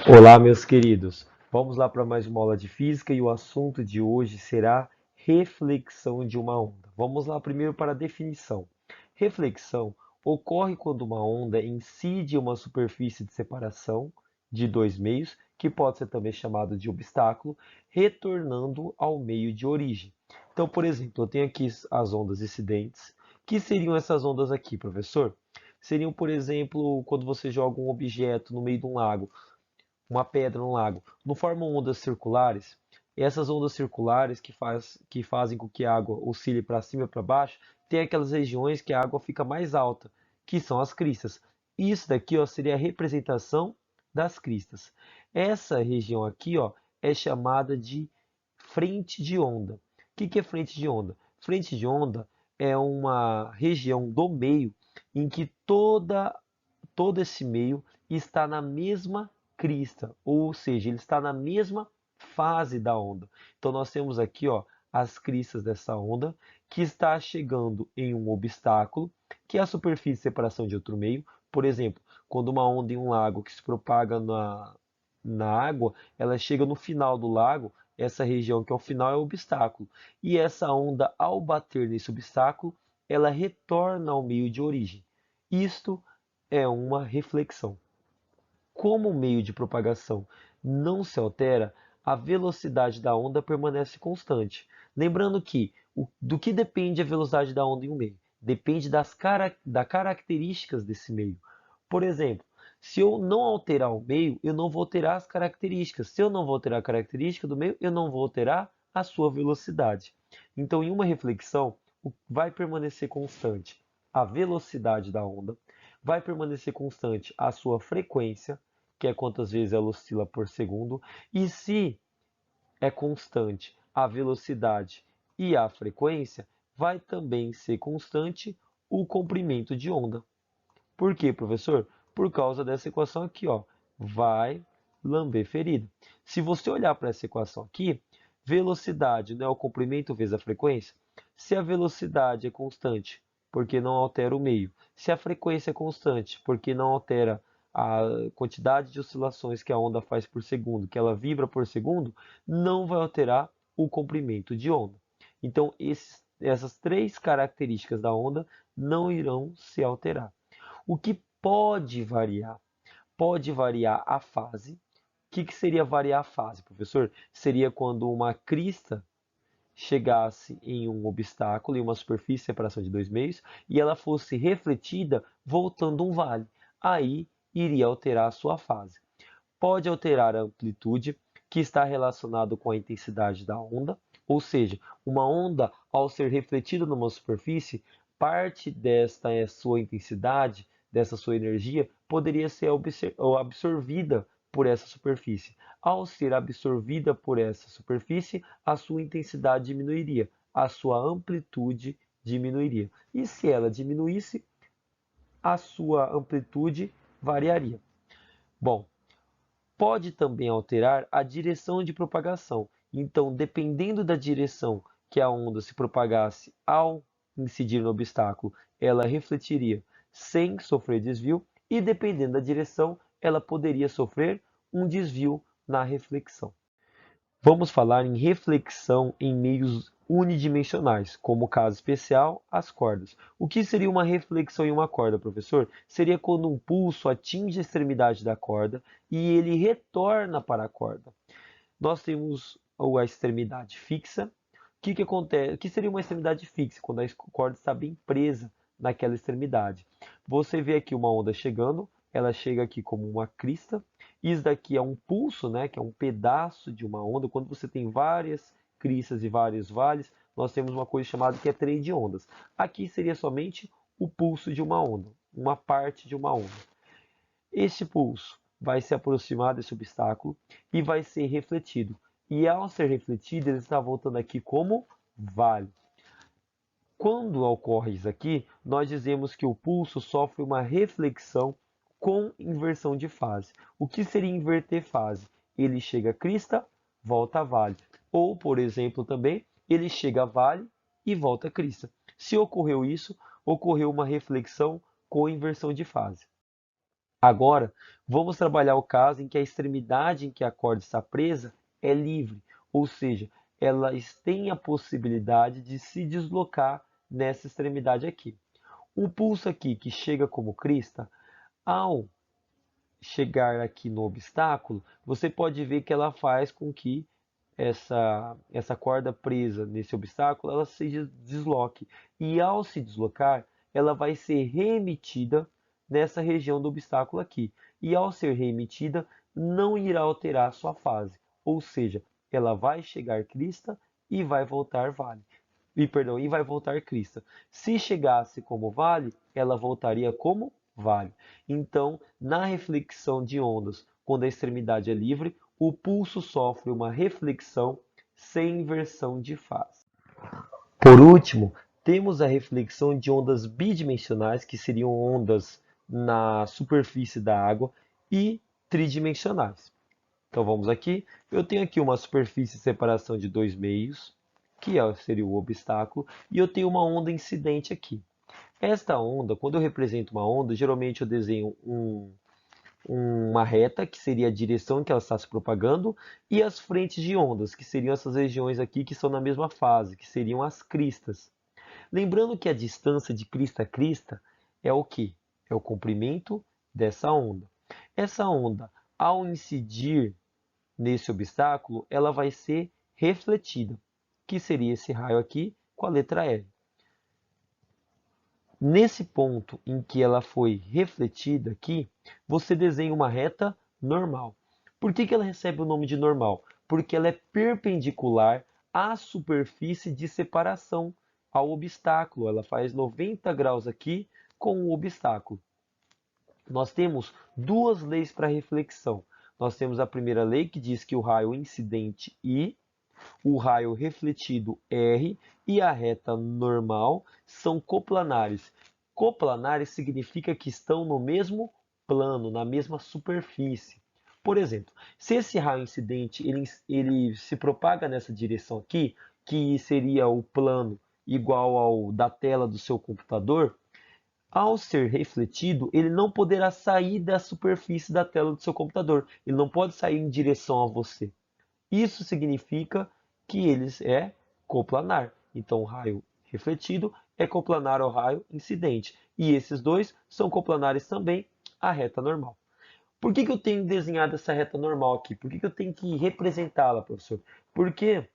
Olá, meus queridos. Vamos lá para mais uma aula de física e o assunto de hoje será reflexão de uma onda. Vamos lá primeiro para a definição. Reflexão ocorre quando uma onda incide em uma superfície de separação de dois meios, que pode ser também chamado de obstáculo, retornando ao meio de origem. Então, por exemplo, eu tenho aqui as ondas incidentes. Que seriam essas ondas aqui, professor? Seriam, por exemplo, quando você joga um objeto no meio de um lago, uma pedra no lago, não formam ondas circulares. E essas ondas circulares que fazem com que a água oscile para cima e para baixo, tem aquelas regiões que a água fica mais alta, que são as cristas. Isso daqui, ó, seria a representação das cristas. Essa região aqui, ó, é chamada de frente de onda. O que é frente de onda? Frente de onda é uma região do meio em que todo esse meio está na mesma crista, ou seja, ele está na mesma fase da onda. Então nós temos aqui, ó, as cristas dessa onda que está chegando em um obstáculo, que é a superfície de separação de outro meio. Por exemplo, quando uma onda em um lago que se propaga na água, ela chega no final do lago, essa região que é o final é o obstáculo. E essa onda, ao bater nesse obstáculo, ela retorna ao meio de origem. Isto é uma reflexão. Como o meio de propagação não se altera, a velocidade da onda permanece constante. Lembrando que do que depende a velocidade da onda em um meio? Depende das características desse meio. Por exemplo, se eu não alterar o meio, eu não vou alterar as características. Se eu não vou alterar a característica do meio, eu não vou alterar a sua velocidade. Então, em uma reflexão, vai permanecer constante a velocidade da onda, vai permanecer constante a sua frequência, que é quantas vezes ela oscila por segundo, e se é constante a velocidade e a frequência, vai também ser constante o comprimento de onda. Por quê, professor? Por causa dessa equação aqui, ó, vai lamber ferida. Se você olhar para essa equação aqui, velocidade, né, o comprimento vezes a frequência. Se a velocidade é constante, porque não altera o meio. Se a frequência é constante, porque não altera a quantidade de oscilações que a onda faz por segundo, que ela vibra por segundo, não vai alterar o comprimento de onda. Então, essas três características da onda não irão se alterar. O que pode variar? Pode variar a fase. O que seria variar a fase, professor? Seria quando uma crista chegasse em um obstáculo, em uma superfície de separação de dois meios, e ela fosse refletida voltando um vale. Aí iria alterar a sua fase. Pode alterar a amplitude, que está relacionado com a intensidade da onda, ou seja, uma onda, ao ser refletida numa superfície, parte desta sua intensidade, dessa sua energia, poderia ser absorvida por essa superfície. Ao ser absorvida por essa superfície, a sua intensidade diminuiria, a sua amplitude diminuiria. E se ela diminuísse, a sua amplitude variaria. Bom, pode também alterar a direção de propagação. Então, dependendo da direção que a onda se propagasse ao incidir no obstáculo, ela refletiria sem sofrer desvio, e dependendo da direção, ela poderia sofrer um desvio na reflexão. Vamos falar em reflexão em meios unidimensionais, como caso especial, as cordas. O que seria uma reflexão em uma corda, professor? Seria quando um pulso atinge a extremidade da corda e ele retorna para a corda. Nós temos a extremidade fixa. Que acontece? O que seria uma extremidade fixa? Quando a corda está bem presa naquela extremidade. Você vê aqui uma onda chegando, ela chega aqui como uma crista. Isso daqui é um pulso, né, que é um pedaço de uma onda. Quando você tem várias cristas e vários vales, nós temos uma coisa chamada que é trem de ondas. Aqui seria somente o pulso de uma onda, uma parte de uma onda. Esse pulso vai se aproximar desse obstáculo e vai ser refletido. E ao ser refletido, ele está voltando aqui como vale. Quando ocorre isso aqui, nós dizemos que o pulso sofre uma reflexão com inversão de fase. O que seria inverter fase? Ele chega a crista, volta a vale. Ou, por exemplo, também, ele chega a vale e volta a crista. Se ocorreu isso, ocorreu uma reflexão com inversão de fase. Agora, vamos trabalhar o caso em que a extremidade em que a corda está presa é livre, ou seja, elas têm a possibilidade de se deslocar nessa extremidade aqui. O pulso aqui que chega como crista, ao chegar aqui no obstáculo, você pode ver que ela faz com que essa corda presa nesse obstáculo, ela se desloque. E ao se deslocar, ela vai ser remetida nessa região do obstáculo aqui. E ao ser remetida, não irá alterar sua fase. Ou seja, ela vai chegar crista e vai voltar vale. E vai voltar crista. Se chegasse como vale, ela voltaria como vale. Então, na reflexão de ondas, quando a extremidade é livre, o pulso sofre uma reflexão sem inversão de fase. Por último, temos a reflexão de ondas bidimensionais, que seriam ondas na superfície da água, e tridimensionais. Então vamos aqui. Eu tenho aqui uma superfície de separação de dois meios, que seria o obstáculo, e eu tenho uma onda incidente aqui. Esta onda, quando eu represento uma onda, geralmente eu desenho uma reta, que seria a direção em que ela está se propagando, e as frentes de ondas, que seriam essas regiões aqui que são na mesma fase, que seriam as cristas. Lembrando que a distância de crista a crista é o que? É o comprimento dessa onda. Essa onda, ao incidir nesse obstáculo, ela vai ser refletida, que seria esse raio aqui com a letra L. Nesse ponto em que ela foi refletida aqui, você desenha uma reta normal. Por que ela recebe o nome de normal? Porque ela é perpendicular à superfície de separação, ao obstáculo. Ela faz 90 graus aqui com o obstáculo. Nós temos duas leis para reflexão. Nós temos a primeira lei que diz que o raio incidente I, o raio refletido R e a reta normal são coplanares. Coplanares significa que estão no mesmo plano, na mesma superfície. Por exemplo, se esse raio incidente ele se propaga nessa direção aqui, que seria o plano igual ao da tela do seu computador, ao ser refletido, ele não poderá sair da superfície da tela do seu computador. Ele não pode sair em direção a você. Isso significa que ele é coplanar. Então, o raio refletido é coplanar ao raio incidente. E esses dois são coplanares também à reta normal. Por que eu tenho desenhado essa reta normal aqui? Por que eu tenho que representá-la, professor? Porque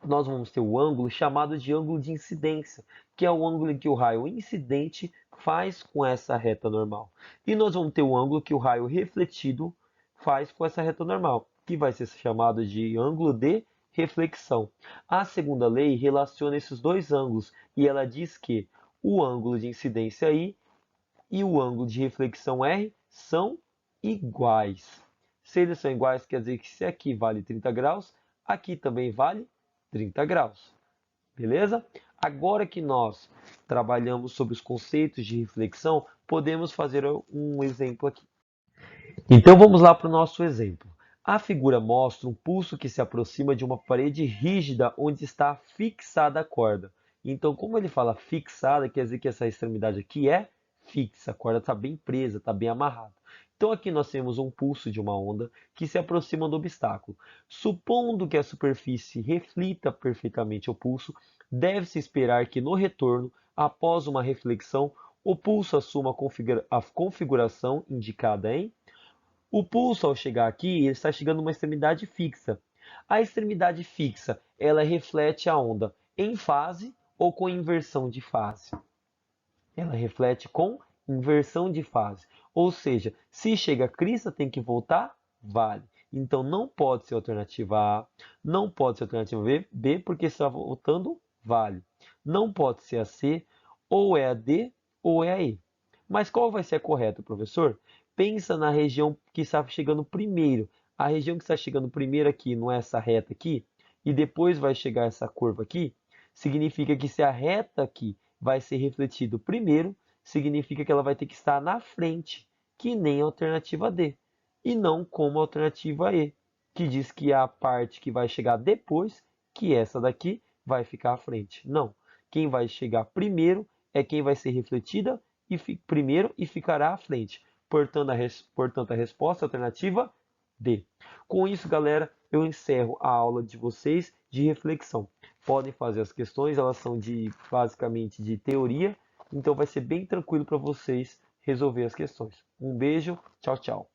nós vamos ter o ângulo chamado de ângulo de incidência, que é o ângulo em que o raio incidente faz com essa reta normal. E nós vamos ter o ângulo que o raio refletido faz com essa reta normal, que vai ser chamado de ângulo de reflexão. A segunda lei relaciona esses dois ângulos e ela diz que o ângulo de incidência I e o ângulo de reflexão R são iguais. Se eles são iguais, quer dizer que se aqui vale 30 graus, aqui também vale 30 graus. Beleza? Agora que nós trabalhamos sobre os conceitos de reflexão, podemos fazer um exemplo aqui. Então vamos lá para o nosso exemplo. A figura mostra um pulso que se aproxima de uma parede rígida onde está fixada a corda. Então, como ele fala fixada, quer dizer que essa extremidade aqui é fixa, a corda está bem presa, está bem amarrada. Então aqui nós temos um pulso de uma onda que se aproxima do obstáculo. Supondo que a superfície reflita perfeitamente o pulso, deve-se esperar que no retorno, após uma reflexão, o pulso assuma a configuração indicada em o pulso, ao chegar aqui, ele está chegando a uma extremidade fixa. A extremidade fixa, ela reflete a onda em fase ou com inversão de fase. Ela reflete com inversão de fase. Ou seja, se chega a crista, tem que voltar, vale. Então não pode ser alternativa A, não pode ser alternativa B, porque está voltando, vale. Não pode ser a C, ou é a D, ou é a E. Mas qual vai ser a correta, professor? Pensa na região que está chegando primeiro. A região que está chegando primeiro aqui, não é essa reta aqui, e depois vai chegar essa curva aqui, significa que se a reta aqui vai ser refletido primeiro, significa que ela vai ter que estar na frente, que nem a alternativa D, e não como a alternativa E, que diz que é a parte que vai chegar depois, que essa daqui vai ficar à frente. Não, quem vai chegar primeiro é quem vai ser refletida primeiro e ficará à frente. Portanto, a resposta alternativa D. Com isso, galera, eu encerro a aula de vocês de reflexão. Podem fazer as questões, elas são basicamente de teoria, então vai ser bem tranquilo para vocês resolver as questões. Um beijo, tchau, tchau.